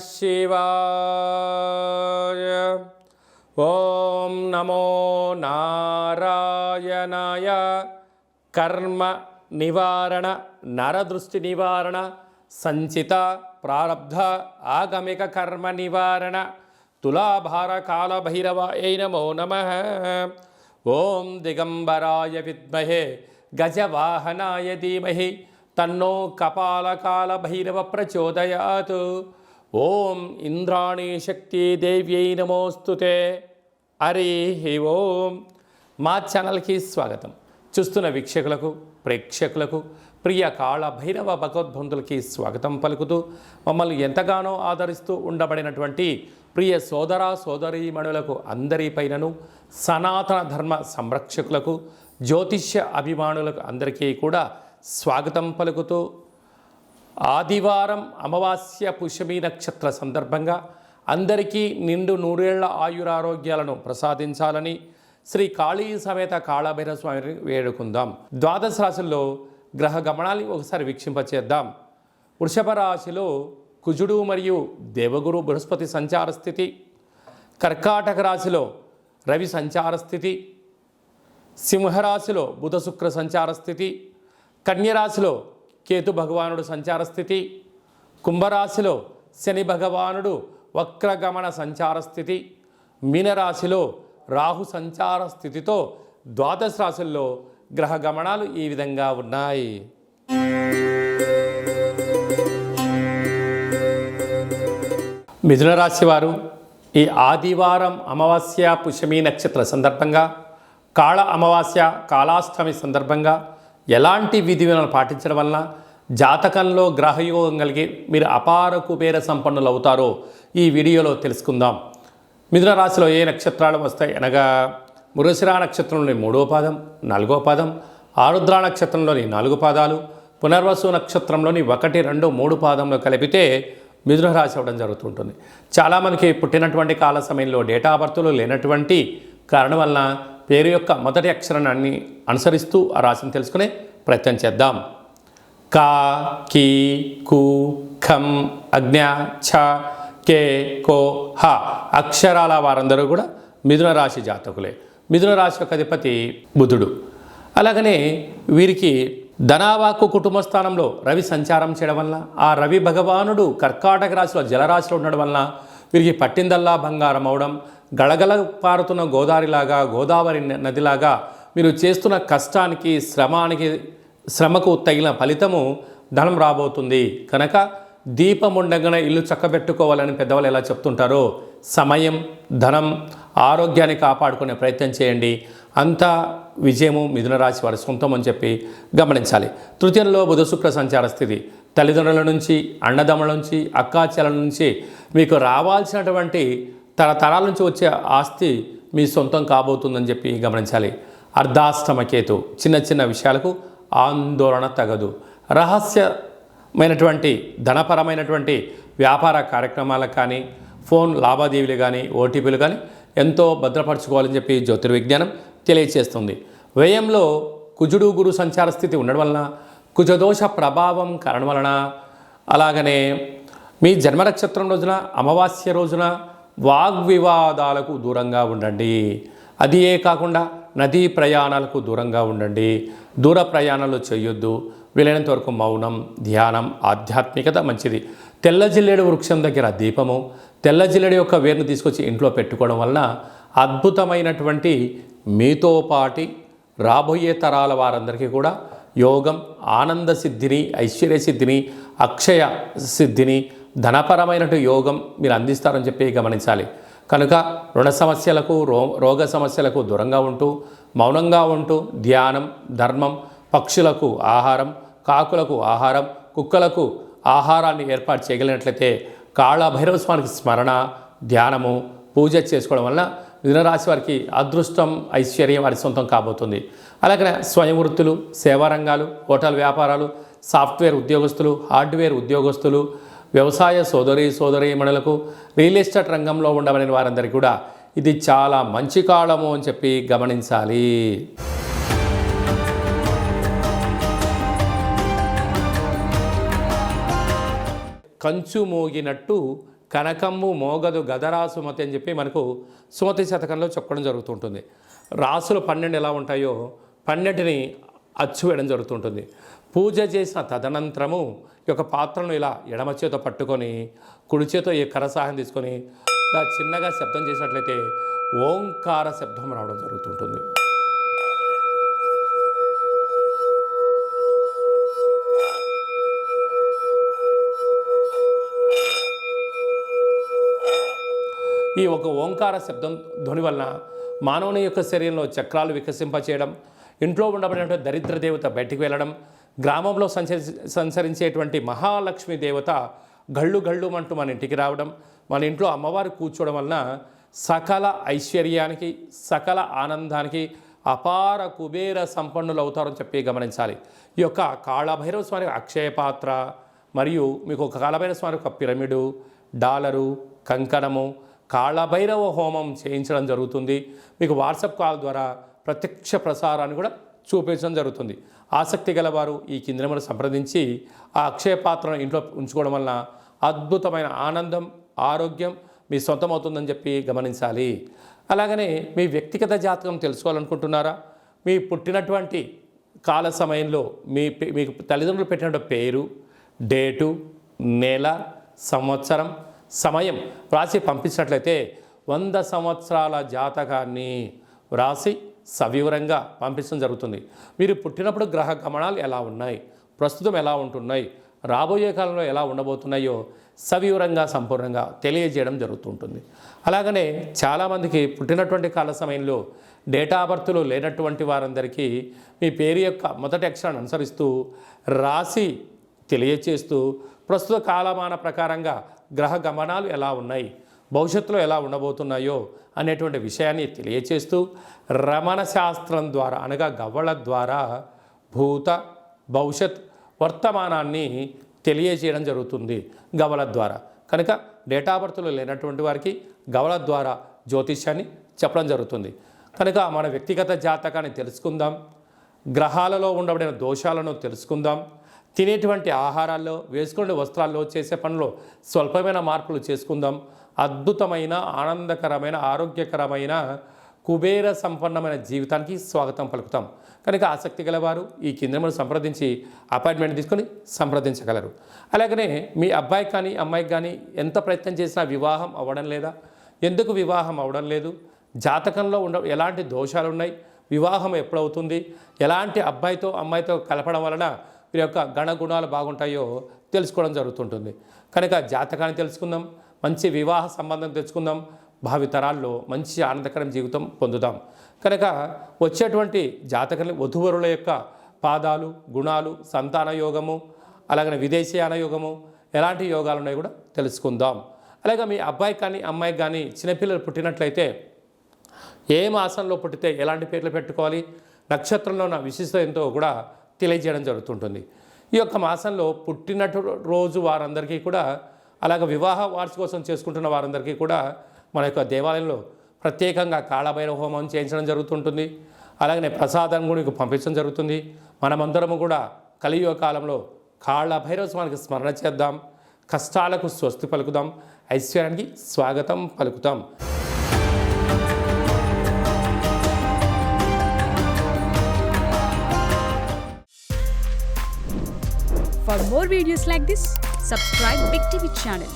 శివాయ. ఓం నమో నారాయణాయ. కర్మ నివారణ, నరదృష్టి నివారణ, సంచిత ప్రారబ్ధ ఆగమిక కర్మ నివారణ, తులాభార కాల భైరవాయ నమో నమః. ఓం దిగంబరాయ విద్మహే గజవాహనాయ ధీమహి తన్నో కపాలకాల భైరవ ప్రచోదయాత్. ఓం ఇంద్రాణీ శక్తి దేవ్యై నమోస్తుతే. హరి ఓం. మా ఛానల్కి స్వాగతం. చూస్తున్న వీక్షకులకు, ప్రేక్షకులకు, ప్రియ కాళ భైరవ భగవద్బంధులకి స్వాగతం పలుకుతూ, మమ్మల్ని ఎంతగానో ఆదరిస్తూ ఉండబడినటువంటి ప్రియ సోదర సోదరీమణులకు అందరిపైనను, సనాతన ధర్మ సంరక్షకులకు, జ్యోతిష్య అభిమానులకు అందరికీ కూడా స్వాగతం పలుకుతూ, ఆదివారం అమావాస్య పుష్యమి నక్షత్ర సందర్భంగా అందరికీ నిండు నూరేళ్ల ఆయురారోగ్యాలను ప్రసాదించాలని శ్రీ కాళీ సమేత కాళభైరవ స్వామిని వేడుకుందాం. ద్వాదశ రాశుల్లో గ్రహ గమనాన్ని ఒకసారి వీక్షింపచేద్దాం. వృషభ రాశిలో కుజుడు మరియు దేవగురు బృహస్పతి సంచార స్థితి, కర్కాటక రాశిలో రవి సంచార స్థితి, సింహరాశిలో బుధ శుక్ర సంచార స్థితి, కన్యరాశిలో కేతు భగవానుడు సంచార స్థితి, కుంభరాశిలో శని భగవానుడు వక్రగమన సంచార స్థితి, మీనరాశిలో రాహు సంచార స్థితితో ద్వాదశ రాశుల్లో గ్రహ గమనాలు ఈ విధంగా ఉన్నాయి. మిథున రాశి వారు ఈ ఆదివారం అమావాస్య పుష్యమి నక్షత్ర సందర్భంగా, కాళ అమావాస్య కాళాష్టమి సందర్భంగా ఎలాంటి విధి విధానాలు పాటించడం వలన జాతకంలో గ్రహయోగం కలిగి మీరు అపార కుబేర సంపన్నులు అవుతారో ఈ వీడియోలో తెలుసుకుందాం. మిథున రాశిలో ఏ నక్షత్రాలు వస్తాయి అనగా, మృగశిర నక్షత్రంలోని 3వ పాదం, 4వ పాదం, ఆరుద్ర నక్షత్రంలోని 4 పాదాలు, పునర్వసు నక్షత్రంలోని 1, 2, 3 పాదంలో కలిపితే మిథున రాశి అవ్వడం జరుగుతుంటుంది. చాలామందికి పుట్టినటువంటి కాల సమయంలో డేటా బర్త్లు లేనటువంటి కారణం వలన పేరు యొక్క మొదటి అక్షరాన్ని అనుసరిస్తూ ఆ రాశిని తెలుసుకునే ప్రయత్నం చేద్దాం. కా, కీ, కు, ఖం, అజ్ఞ, ఛ, కే, కో, హ అక్షరాల వారందరూ కూడా మిథున రాశి జాతకులే. మిథున రాశి యొక్క అధిపతి బుధుడు. అలాగనే వీరికి ధనావాకు కుటుంబ స్థానంలో రవి సంచారం చేయడం వలన, ఆ రవి భగవానుడు కర్కాటక రాశిలో జలరాశిలో ఉండడం వలన వీరికి పట్టిందల్లా బంగారం అవడం, గళగళ పారుతున్న గోదావరి నదిలాగా మీరు చేస్తున్న కష్టానికి శ్రమకు తగిన ఫలితము ధనం రాబోతుంది. కనుక దీపం ఉండగానే ఇల్లు చక్కబెట్టుకోవాలని పెద్దవాళ్ళు ఎలా చెప్తుంటారో, సమయం, ధనం, ఆరోగ్యాన్ని కాపాడుకునే ప్రయత్నం చేయండి. అంతా విజయము మిథున రాశి వారి సొంతం అని చెప్పి గమనించాలి. తృతీయంలో బుధ శుక్ర సంచార స్థితి, తల్లిదండ్రుల నుంచి, అన్నదమ్ముల నుంచి, అక్కాచెల నుంచి మీకు రావాల్సినటువంటి తరతరాల నుంచి వచ్చే ఆస్తి మీ సొంతం కాబోతుందని చెప్పి గమనించాలి. అర్ధాష్టమ కేతు, చిన్న చిన్న విషయాలకు ఆందోళన తగదు. రహస్యమైనటువంటి ధనపరమైనటువంటి వ్యాపార కార్యక్రమాలకు కానీ, ఫోన్ లావాదేవీలు కానీ, ఓటీపీలు కానీ ఎంతో భద్రపరచుకోవాలని చెప్పి జ్యోతిర్విజ్ఞానం తెలియచేస్తుంది. వ్యయంలో కుజుడు గురు సంచార స్థితి ఉండడం వలన, కుజదోష ప్రభావం కారణం వలన, అలాగనే మీ జన్మ నక్షత్రం రోజున అమావాస్య రోజున వాగ్వివాదాలకు దూరంగా ఉండండి. అదియే కాకుండా నదీ ప్రయాణాలకు దూరంగా ఉండండి. దూర ప్రయాణాలు చేయొద్దు. వీలైనంత వరకు మౌనం, ధ్యానం, ఆధ్యాత్మికత మంచిది. తెల్ల జిల్లేడు వృక్షం దగ్గర దీపము, తెల్ల జిల్లేడు యొక్క వేరును తీసుకొచ్చి ఇంట్లో పెట్టుకోవడం వలన అద్భుతమైనటువంటి మీతో పాటి రాబోయే తరాల వారందరికీ కూడా యోగం, ఆనంద సిద్ధిని, ఐశ్వర్య సిద్ధిని, అక్షయ సిద్ధిని, ధనపరమైనటువంటి యోగం మీరు అందిస్తారని చెప్పి గమనించాలి. కనుక రుణ సమస్యలకు, రోగ సమస్యలకు దూరంగా ఉంటూ, మౌనంగా ఉంటూ ధ్యానం, ధర్మం, పక్షులకు ఆహారం, కాకులకు ఆహారం, కుక్కలకు ఆహారాన్ని ఏర్పాటు చేయగలిగినట్లయితే కాళభైరవ స్వామికి స్మరణ, ధ్యానము, పూజ చేసుకోవడం వలన మిథున రాశి వారికి అదృష్టం, ఐశ్వర్యం వారి సొంతం కాబోతుంది. అలాగే స్వయం వృత్తులు, సేవా రంగాలు, హోటల్ వ్యాపారాలు, సాఫ్ట్వేర్ ఉద్యోగస్తులు, హార్డ్వేర్ ఉద్యోగస్తులు, వ్యవసాయ సోదరీమణులకు, రియల్ ఎస్టేట్ రంగంలో ఉండవలసిన వారందరికీ కూడా ఇది చాలా మంచి కాలము అని చెప్పి గమనించాలి. కంచు మోగినట్టు కనకమ్ము మోగదు గదరా సుమతి అని చెప్పి మనకు సుమతి శతకంలో చెప్పడం జరుగుతుంటుంది. రాసులు 12 ఎలా ఉంటాయో 12ని అచ్చు వేయడం జరుగుతుంటుంది. పూజ చేసిన తదనంతరము ఈ యొక్క పాత్రను ఇలా ఎడమ చేతో పట్టుకొని కుడి చేతో ఈ కర సహాయం తీసుకొని ఇలా చిన్నగా శబ్దం చేసినట్లయితే ఓంకార శబ్దం రావడం జరుగుతుంటుంది. ఈ ఒక ఓంకార శబ్దం ధ్వని వలన మానవుని యొక్క శరీరంలో చక్రాలు వికసింపచేయడం, ఇంట్లో ఉండబడినటువంటి దరిద్ర దేవత బయటికి వెళ్ళడం, గ్రామంలో సంచరించేటువంటి మహాలక్ష్మి దేవత గళ్ళు గళ్ళుమంటూ మన ఇంటికి రావడం, మన ఇంట్లో అమ్మవారు కూర్చోవడం వలన సకల ఐశ్వర్యానికి సకల ఆనందానికి అపార కుబేర సంపన్నులు అవుతారని చెప్పి గమనించాలి. ఈ యొక్క కాళభైరవ స్వామి అక్షయ పాత్ర మరియు మీకు ఒక కాళభైరవ స్వామి ఒక పిరమిడు, డాలరు, కంకణము, కాళభైరవ హోమం చేయించడం జరుగుతుంది. మీకు వాట్సాప్ కాల్ ద్వారా ప్రత్యక్ష ప్రసారాన్ని కూడా చూపించడం జరుగుతుంది. ఆసక్తి గలవారు ఈ కింది నెంబర్ను సంప్రదించి ఆ అక్షయ పాత్రను ఇంట్లో ఉంచుకోవడం వలన అద్భుతమైన ఆనందం, ఆరోగ్యం మీ సొంతం అవుతుందని చెప్పి గమనించాలి. అలాగనే మీ వ్యక్తిగత జాతకం తెలుసుకోవాలనుకుంటున్నారా? మీ పుట్టినటువంటి కాల సమయంలో మీకు తల్లిదండ్రులు పెట్టినటువంటి పేరు, డేటు, నెల, సంవత్సరం, సమయం వ్రాసి పంపించినట్లయితే 100 సంవత్సరాల జాతకాన్ని వ్రాసి సవివరంగా పంపించడం జరుగుతుంది. మీరు పుట్టినప్పుడు గ్రహ గమనాలు ఎలా ఉన్నాయి, ప్రస్తుతం ఎలా ఉంటున్నాయి, రాబోయే కాలంలో ఎలా ఉండబోతున్నాయో సవివరంగా సంపూర్ణంగా తెలియజేయడం జరుగుతుంటుంది. అలాగనే చాలామందికి పుట్టినటువంటి కాల సమయంలో డేటా బర్త్లు లేనటువంటి వారందరికీ మీ పేరు యొక్క మొదటి అక్షరాన్ని అనుసరిస్తూ రాసి తెలియచేస్తూ ప్రస్తుత కాలమాన ప్రకారంగా గ్రహ గమనాలు ఎలా ఉన్నాయి, భవిష్యత్తులో ఎలా ఉండబోతున్నాయో అనేటువంటి విషయాన్ని తెలియచేస్తూ రమణ శాస్త్రం ద్వారా అనగా గవ్వల ద్వారా భూత భవిష్యత్ వర్తమానాన్ని తెలియజేయడం జరుగుతుంది గవ్వల ద్వారా. కనుక డేటా బర్త్లు లేనటువంటి వారికి గవ్వల ద్వారా జ్యోతిష్యాన్ని చెప్పడం జరుగుతుంది. కనుక మన వ్యక్తిగత జాతకాన్ని తెలుసుకుందాం, గ్రహాలలో ఉండబడిన దోషాలను తెలుసుకుందాం, తినేటువంటి ఆహారాల్లో, వేసుకునే వస్త్రాల్లో, చేసే పనుల్లో స్వల్పమైన మార్పులు చేసుకుందాం. అద్భుతమైన ఆనందకరమైన ఆరోగ్యకరమైన కుబేర సంపన్నమైన జీవితానికి స్వాగతం పలుకుతాం. కనుక ఆసక్తి గలవారు ఈ కింద సంప్రదించి అపాయింట్మెంట్ తీసుకొని సంప్రదించగలరు. అలాగనే మీ అబ్బాయికి కానీ అమ్మాయికి కానీ ఎంత ప్రయత్నం చేసినా వివాహం అవ్వడం లేదా? ఎందుకు వివాహం అవ్వడం లేదు? జాతకంలో ఎలాంటి దోషాలు ఉన్నాయి, వివాహం ఎప్పుడవుతుంది, ఎలాంటి అబ్బాయితో అమ్మాయితో కలపడం వలన వీరి యొక్క గణగుణాలు బాగుంటాయో తెలుసుకోవడం జరుగుతుంటుంది. కనుక జాతకాన్ని తెలుసుకుందాం, మంచి వివాహ సంబంధం తెచ్చుకుందాం, భావితరాల్లో మంచి ఆనందకరం జీవితం పొందుదాం. కనుక వచ్చేటువంటి జాతకాన్ని వధువరుల యొక్క పాదాలు, గుణాలు, సంతాన యోగము, అలాగే విదేశీయాన యోగము, ఎలాంటి యోగాలు ఉన్నాయో కూడా తెలుసుకుందాం. అలాగే మీ అబ్బాయికి కానీ అమ్మాయికి కానీ చిన్నపిల్లలు పుట్టినట్లయితే ఏ మాసంలో పుట్టితే ఎలాంటి పేర్లు పెట్టుకోవాలి, నక్షత్రంలో ఉన్న విశిష్టత ఎంతో కూడా తెలియజేయడం జరుగుతుంటుంది. ఈ యొక్క మాసంలో పుట్టినటు రోజు వారందరికీ కూడా, అలాగే వివాహ వార్షికోత్సవం చేసుకుంటున్న వారందరికీ కూడా మన యొక్క దేవాలయంలో ప్రత్యేకంగా కాళభైరవ హోమం చేయించడం జరుగుతుంటుంది. అలాగనే ప్రసాదం కూడా మీకు పంపించడం జరుగుతుంది. మనమందరము కూడా కలియుగ కాలంలో కాళభైరవ స్వామికి స్మరణ చేద్దాం, కష్టాలకు స్వస్తి పలుకుదాం, ఐశ్వర్యానికి స్వాగతం పలుకుతాం. For more videos like this, subscribe Big TV channel.